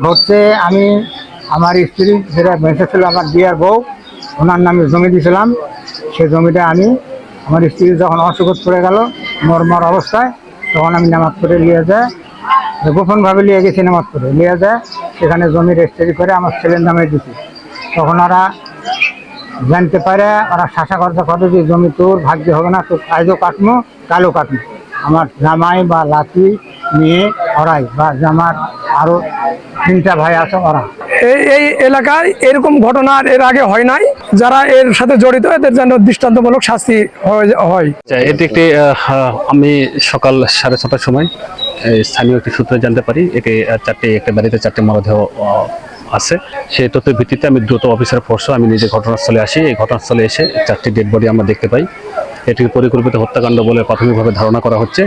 ঘটছে আমি আমার স্ত্রী যেটা বেঁচে ছিল আমার বিয়ের বউ, ওনার নামে জমি দিয়েছিলাম। সেই জমিটা আমি আমার স্ত্রী যখন অসুখ পড়ে গেল মরমর অবস্থায়, তখন আমি নামাজ পড়ে নিয়ে যায়, গোপনভাবে নিয়ে গেছি, নামাজ পড়ে নিয়ে যায় সেখানে জমি রেজিস্ট্রি করে আমার ছেলের নামে দিছি। তখন ওরা জানতে পারে, ওরা শাসাকর্তা করে যে জমি তোর ভাগ্যে হবে না, তোর আজও কাটমো কালো কাটমো। আমার জামাই বা লাতি মেয়ে ওরাই, বা জামার আরও 3টা ভাই আছে ওরা। এই এলাকায় এরকম ঘটনা এর আগে হয় নাই। যারা এর সাথে জড়িত এদের যেন দৃষ্টান্তমূলক শাস্তি হয়। এটি একটি আমি সকাল 6:30টার সময় স্থানীয় একটি সূত্রে জানতে পারি একে একটা বাড়িতে 4টে মরদেহ আছে। সেই তথ্যের ভিত্তিতে আমি দ্রুত অফিসার ফোর্স আমি নিজে ঘটনাস্থলে আসি। এই ঘটনাস্থলে এসে 4টি ডেড বডি আমরা দেখতে পাই। এটি পরিকল্পিত হত্যাকাণ্ড বলে প্রাথমিকভাবে ধারণা করা হচ্ছে।